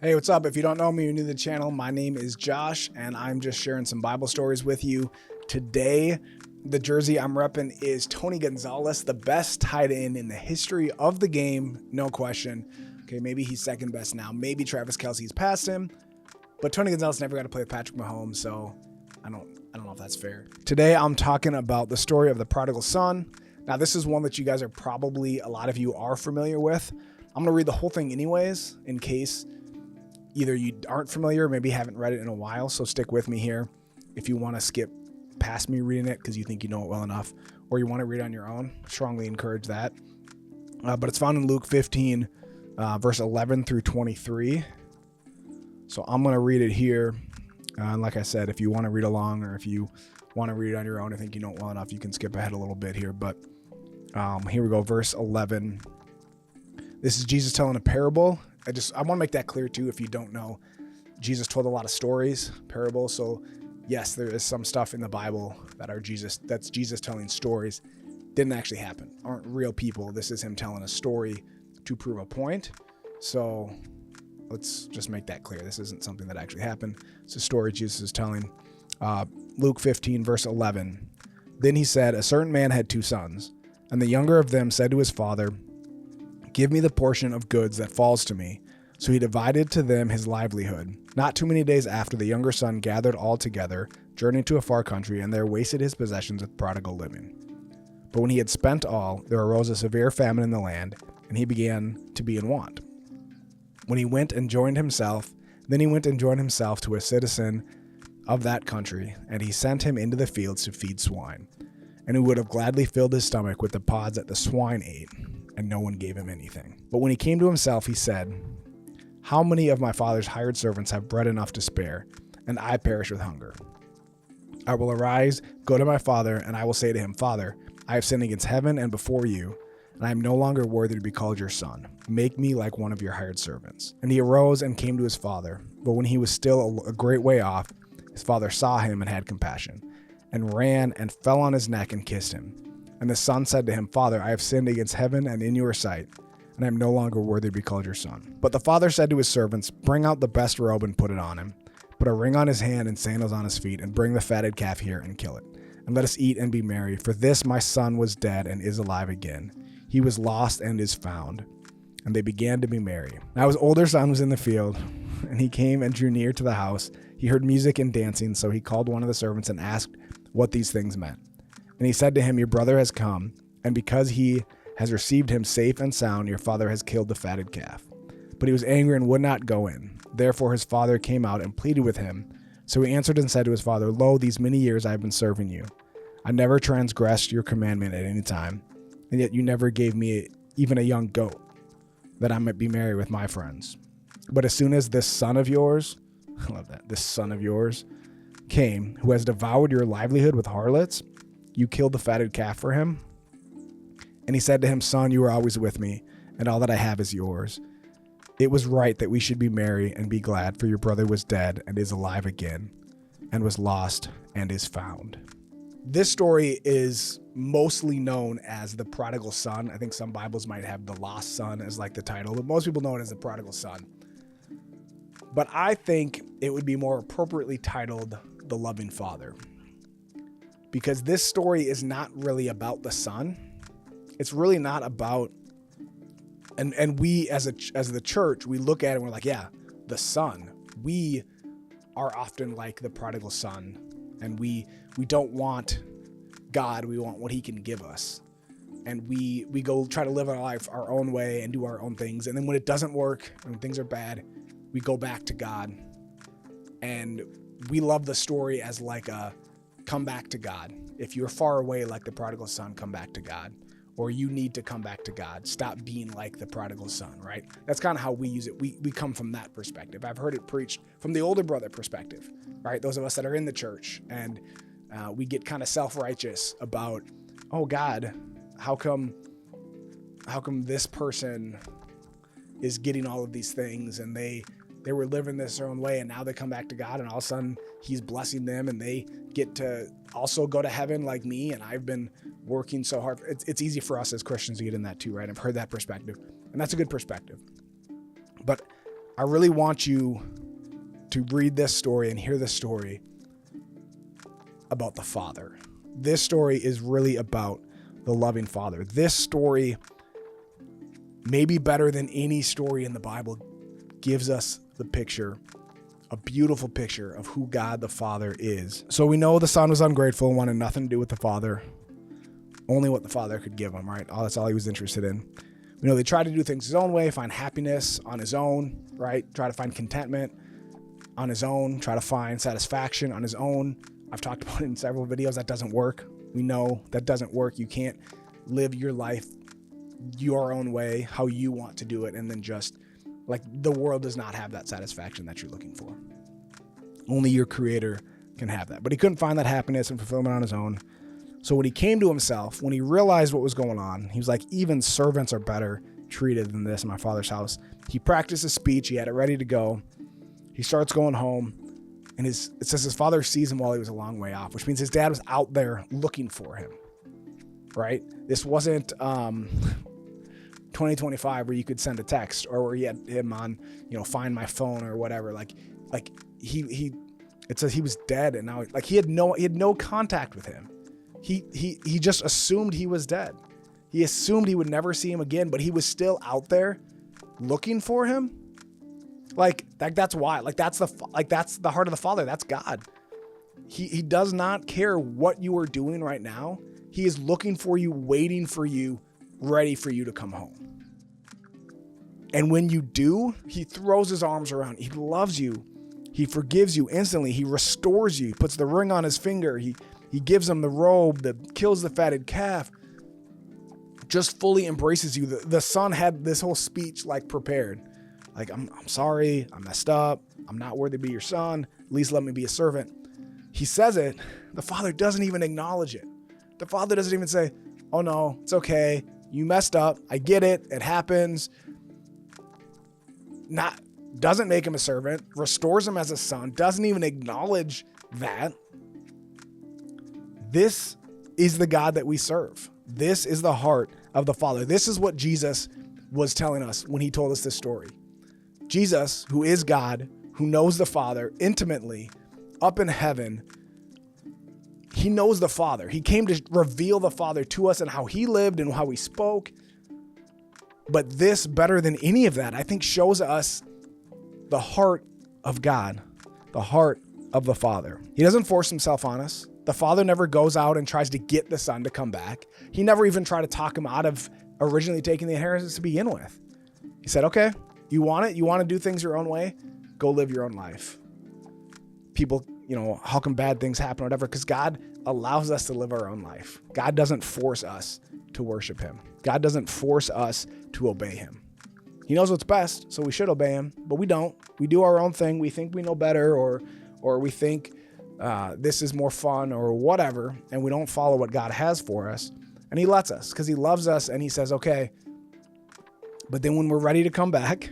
Hey, what's up? If you don't know me, you're new to the channel, my name is Josh, and I'm just sharing some Bible stories with you. Today, the jersey I'm repping is Tony Gonzalez, the best tight end in the history of the game, no question. Okay, maybe he's second best now. Maybe Travis Kelce's passed him, but Tony Gonzalez never got to play with Patrick Mahomes, so I don't know if that's fair. Today, I'm talking about the story of the prodigal son. Now, this is one that you guys are probably, a lot of you are familiar with. I'm going to read the whole thing anyways, in case either you aren't familiar or maybe haven't read it in a while, so stick with me here. If you want to skip past me reading it because you think you know it well enough, or you want to read it on your own, strongly encourage that. But it's found in Luke 15, verse 11 through 23. So I'm going to read it here. And like I said, if you want to read along or if you want to read it on your own, I think you know it well enough, you can skip ahead a little bit here. But here we go, verse 11. This is Jesus telling a parable. I want to make that clear too. If you don't know, Jesus told a lot of stories, parables. So yes, there is some stuff in the Bible that's Jesus telling stories. Didn't actually happen. Aren't real people. This is him telling a story to prove a point. So let's just make that clear. This isn't something that actually happened. It's a story Jesus is telling. Luke 15, verse 11. Then he said, a certain man had two sons, and the younger of them said to his father, give me the portion of goods that falls to me. So he divided to them his livelihood. Not too many days after, the younger son gathered all together, journeyed to a far country, and there wasted his possessions with prodigal living. But when he had spent all, there arose a severe famine in the land, and he began to be in want. Then he went and joined himself to a citizen of that country, and he sent him into the fields to feed swine. And he would have gladly filled his stomach with the pods that the swine ate, and no one gave him anything. But when he came to himself, he said, how many of my father's hired servants have bread enough to spare, and I perish with hunger? I will arise, go to my father, and I will say to him, Father, I have sinned against heaven and before you, and I am no longer worthy to be called your son. Make me like one of your hired servants. And he arose and came to his father. But when he was still a great way off, his father saw him and had compassion, and ran and fell on his neck and kissed him. And the son said to him, Father, I have sinned against heaven and in your sight, and I am no longer worthy to be called your son. But the father said to his servants, bring out the best robe and put it on him. Put a ring on his hand and sandals on his feet, and bring the fatted calf here and kill it. And let us eat and be merry, for this my son was dead and is alive again. He was lost and is found. And they began to be merry. Now his older son was in the field, and he came and drew near to the house. He heard music and dancing, so he called one of the servants and asked what these things meant. And he said to him, your brother has come, and because he has received him safe and sound, your father has killed the fatted calf. But he was angry and would not go in. Therefore his father came out and pleaded with him. So he answered and said to his father, lo, these many years I have been serving you. I never transgressed your commandment at any time, and yet you never gave me even a young goat, that I might be merry with my friends. But as soon as this son of yours, I love that, this son of yours, came, who has devoured your livelihood with harlots, you killed the fatted calf for him? And he said to him, son, you are always with me, and all that I have is yours. It was right that we should be merry and be glad, for your brother was dead and is alive again, and was lost and is found. This story is mostly known as the prodigal son. I think some Bibles might have the lost son as like the title, but most people know it as the prodigal son. But I think it would be more appropriately titled the loving father, because this story is not really about the son. It's really not about, and we as the church, we look at it and we're like, yeah, the son. We are often like the prodigal son, and we don't want God. We want what he can give us. And we go try to live our life our own way and do our own things. And then when it doesn't work, when things are bad, we go back to God. And we love the story as like a come back to God. If you're far away like the prodigal son, come back to God. Or you need to come back to God. Stop being like the prodigal son, right? That's kind of how we use it. We come from that perspective. I've heard it preached from the older brother perspective, right? Those of us that are in the church, and we get kind of self-righteous about, oh God, how come this person is getting all of these things, and they were living this their own way, and now they come back to God, and all of a sudden he's blessing them, and they get to also go to heaven like me, and I've been working so hard. It's easy for us as Christians to get in that too, right? I've heard that perspective, and that's a good perspective. But I really want you to read this story and hear this story about the Father. This story is really about the loving Father. This story, maybe better than any story in the Bible, gives us the picture, a beautiful picture of who God the Father is. So we know the Son was ungrateful and wanted nothing to do with the Father. Only what the Father could give him, right? That's all he was interested in. We know they tried to do things his own way, find happiness on his own, right? Try to find contentment on his own, try to find satisfaction on his own. I've talked about it in several videos. That doesn't work. We know that doesn't work. You can't live your life your own way, how you want to do it, and then just, like, the world does not have that satisfaction that you're looking for. Only your Creator can have that. But he couldn't find that happiness and fulfillment on his own. So when he came to himself, when he realized what was going on, he was like, even servants are better treated than this in my Father's house. He practiced his speech. He had it ready to go. He starts going home, and it says his father sees him while he was a long way off, which means his dad was out there looking for him, right? This wasn't 2025 where you could send a text, or where he had him on, Find My Phone or whatever. Like it says he was dead, and now he had no contact with him. He just assumed he was dead. He assumed he would never see him again, but he was still out there looking for him. That's why. That's the heart of the Father. That's God. He does not care what you are doing right now. He is looking for you, waiting for you, ready for you to come home. And when you do, he throws his arms around. He loves you. He forgives you instantly. He restores you. He puts the ring on his finger. He gives him the robe that kills the fatted calf. Just fully embraces you. The son had this whole speech prepared. I'm sorry. I messed up. I'm not worthy to be your son. At least let me be a servant. He says it. The Father doesn't even acknowledge it. The Father doesn't even say, oh no, it's okay. You messed up. I get it. It happens. Doesn't make him a servant, restores him as a son, doesn't even acknowledge that. This is the God that we serve. This is the heart of the Father. This is what Jesus was telling us when he told us this story. Jesus, who is God, who knows the Father intimately, up in heaven, he knows the Father. He came to reveal the Father to us and how he lived and how he spoke. But this, better than any of that, I think shows us the heart of God, the heart of the Father. He doesn't force himself on us. The Father never goes out and tries to get the Son to come back. He never even tried to talk him out of originally taking the inheritance to begin with. He said, okay, you want it? You want to do things your own way? Go live your own life. People, how come bad things happen or whatever? Because God allows us to live our own life. God doesn't force us to worship him. God doesn't force us to obey him. He knows what's best, so we should obey him, but we don't. We do our own thing. We think we know better, or we think this is more fun or whatever, and we don't follow what God has for us. And he lets us because he loves us, and he says, okay. But then when we're ready to come back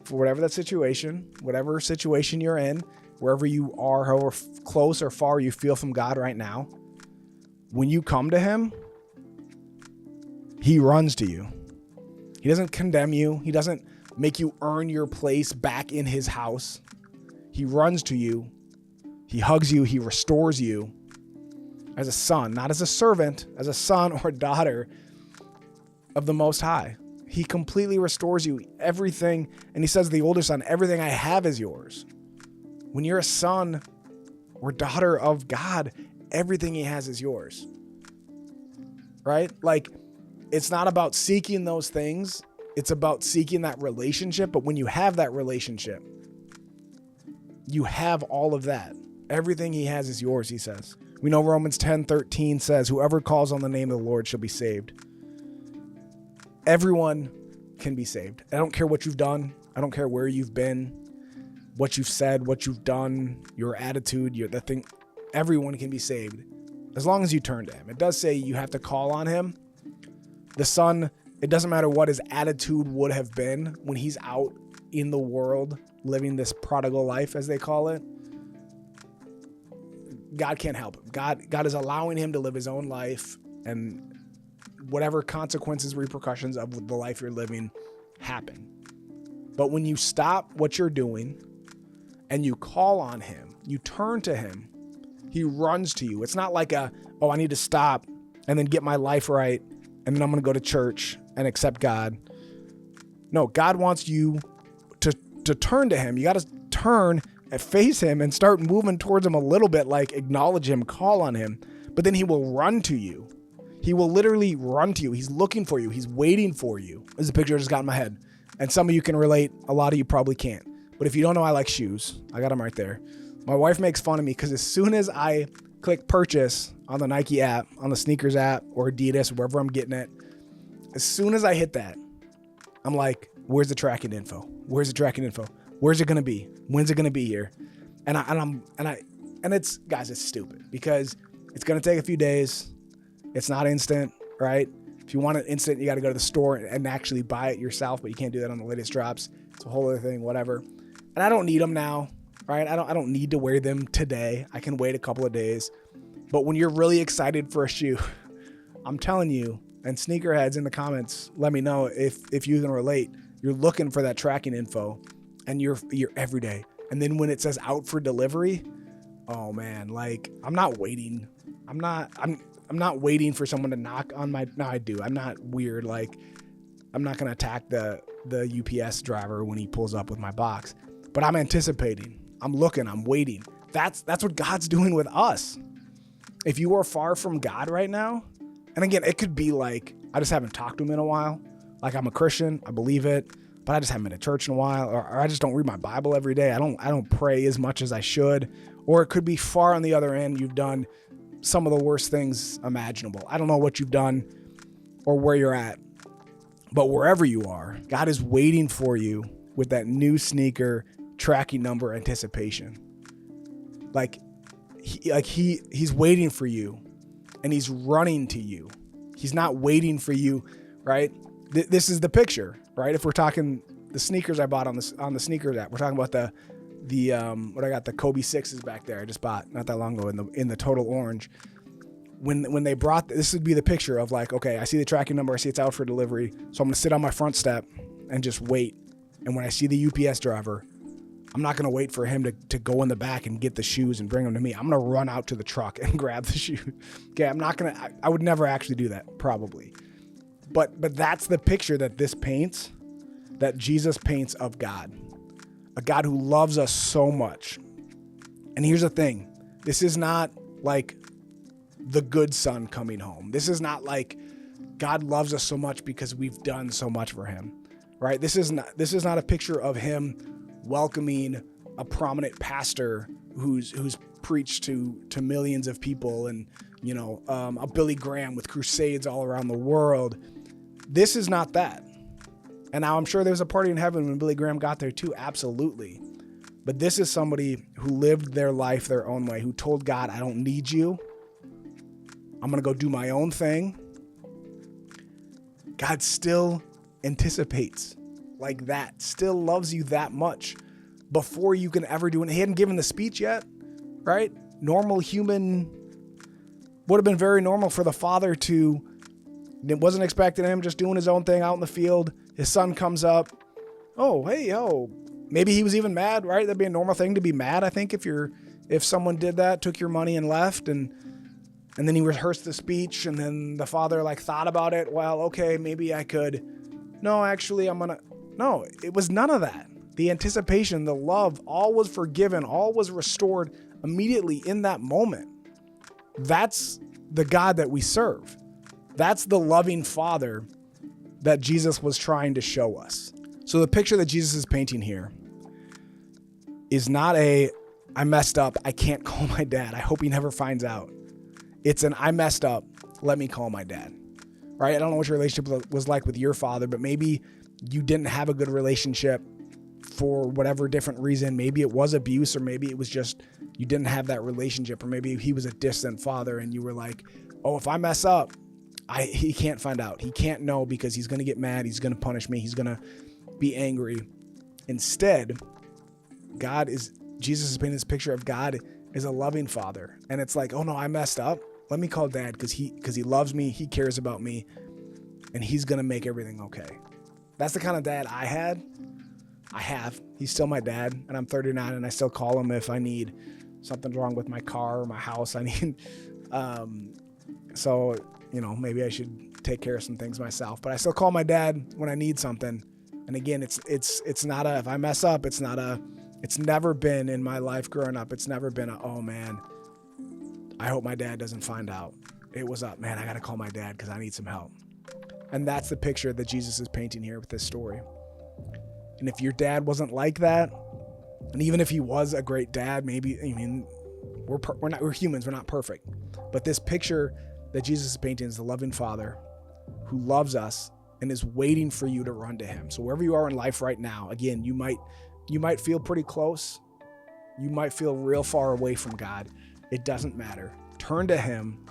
for whatever situation you're in, wherever you are, however close or far you feel from God right now, when you come to him, he runs to you. He doesn't condemn you. He doesn't make you earn your place back in his house. He runs to you. He hugs you. He restores you as a son, not as a servant, as a son or daughter of the Most High. He completely restores you, everything. And he says to the older son, everything I have is yours. When you're a son or daughter of God, everything he has is yours. Right? It's not about seeking those things. It's about seeking that relationship. But when you have that relationship, you have all of that. Everything he has is yours, he says. We know Romans 10:13 says, whoever calls on the name of the Lord shall be saved. Everyone can be saved. I don't care what you've done. I don't care where you've been, what you've said, what you've done, your attitude, the thing. Everyone can be saved as long as you turn to him. It does say you have to call on him. The son, it doesn't matter what his attitude would have been when he's out in the world living this prodigal life, as they call it. God can't help him. God is allowing him to live his own life, and whatever consequences, repercussions of the life you're living happen. But when you stop what you're doing and you call on him, you turn to him, he runs to you. It's not like I need to stop and then get my life right, and then I'm going to go to church and accept God. No, God wants you to turn to him. You got to turn and face him and start moving towards him a little bit, like acknowledge him, call on him, but then he will run to you. He will literally run to you. He's looking for you. He's waiting for you. This is a picture I just got in my head. And some of you can relate. A lot of you probably can't. But if you don't know, I like shoes. I got them right there. My wife makes fun of me because as soon as I click purchase on the Nike app, on the sneakers app, or Adidas, wherever I'm getting it, as soon as I hit that, I'm like, where's the tracking info? Where's the tracking info? Where's it going to be? When's it going to be here? And it's, guys, it's stupid because it's going to take a few days. It's not instant, right? If you want it instant, you got to go to the store and actually buy it yourself, but you can't do that on the latest drops. It's a whole other thing, whatever. And I don't need them now, right? I don't need to wear them today. I can wait a couple of days. But when you're really excited for a shoe, I'm telling you, and sneakerheads in the comments, let me know if you can relate. You're looking for that tracking info and you're every day. And then when it says out for delivery, oh man, like I'm not waiting. I'm not waiting for someone to knock on my, no, I do. I'm not weird. Like I'm not going to attack the UPS driver when he pulls up with my box, but I'm anticipating. I'm looking, I'm waiting. That's what God's doing with us. If you are far from God right now, and again, it could be like, I just haven't talked to him in a while. Like I'm a Christian, I believe it, but I just haven't been to church in a while, or I just don't read my Bible every day. I don't pray as much as I should. Or it could be far on the other end. You've done some of the worst things imaginable. I don't know what you've done or where you're at, but wherever you are, God is waiting for you with that new sneaker tracking number anticipation. He's waiting for you and he's running to you. He's not waiting for you, right? This is the picture, right? If we're talking the sneakers I bought on the sneakers app, we're talking about the what I got, the Kobe 6s back there. I just bought not that long ago in the total orange. When they brought this would be the picture of like, okay, I see the tracking number, I see it's out for delivery, so I'm gonna sit on my front step and just wait. And when I see the UPS driver, I'm not gonna wait for him to go in the back and get the shoes and bring them to me. I'm gonna run out to the truck and grab the shoe. Okay, I would never actually do that, probably. But that's the picture that this paints, that Jesus paints of God. A God who loves us so much. And here's the thing. This is not like the good son coming home. This is not like God loves us so much because we've done so much for him, right? This is not a picture of him welcoming a prominent pastor who's preached to millions of people and, a Billy Graham with crusades all around the world. This is not that. And now I'm sure there's a party in heaven when Billy Graham got there too. Absolutely. But this is somebody who lived their life their own way, who told God, I don't need you. I'm going to go do my own thing. God still anticipates like that, still loves you that much before you can ever do it. He hadn't given the speech yet, right? Normal human would have been very normal for the father to, it wasn't expecting him just doing his own thing out in the field. His son comes up. Oh, hey, maybe he was even mad, right? That'd be a normal thing to be mad. I think if someone did that, took your money and left, and then he rehearsed the speech, and then the father thought about it. Well, okay, maybe I could. No, actually, no, it was none of that. The anticipation, the love, all was forgiven, all was restored immediately in that moment. That's the God that we serve. That's the loving Father that Jesus was trying to show us. So the picture that Jesus is painting here is not I messed up, I can't call my dad, I hope he never finds out. It's I messed up, let me call my dad, right? I don't know what your relationship was like with your father, but maybe you didn't have a good relationship for whatever different reason. Maybe it was abuse, or maybe it was just you didn't have that relationship, or maybe he was a distant father and you were like, oh, if I mess up, he can't find out. He can't know because he's going to get mad. He's going to punish me. He's going to be angry. Instead, Jesus is painting this picture of God as a loving father. And it's like, oh no, I messed up. Let me call dad because he loves me. He cares about me and he's going to make everything okay. That's the kind of dad I had. I have. He's still my dad, and I'm 39, and I still call him if I need something's wrong with my car or my house. I need, so, maybe I should take care of some things myself, but I still call my dad when I need something. And again, it's not if I mess up, it's never been in my life growing up. It's never been oh man, I hope my dad doesn't find out. It was man, I got to call my dad because I need some help. And that's the picture that Jesus is painting here with this story. And if your dad wasn't like that, and even if he was a great dad, maybe, we're humans, we're not perfect. But this picture that Jesus is painting is the loving Father who loves us and is waiting for you to run to him. So wherever you are in life right now, again, you might feel pretty close. You might feel real far away from God. It doesn't matter. Turn to him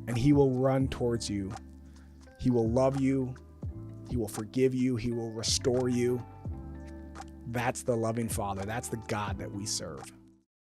and he will run towards you. He will love you. He will forgive you. He will restore you. That's the loving Father. That's the God that we serve.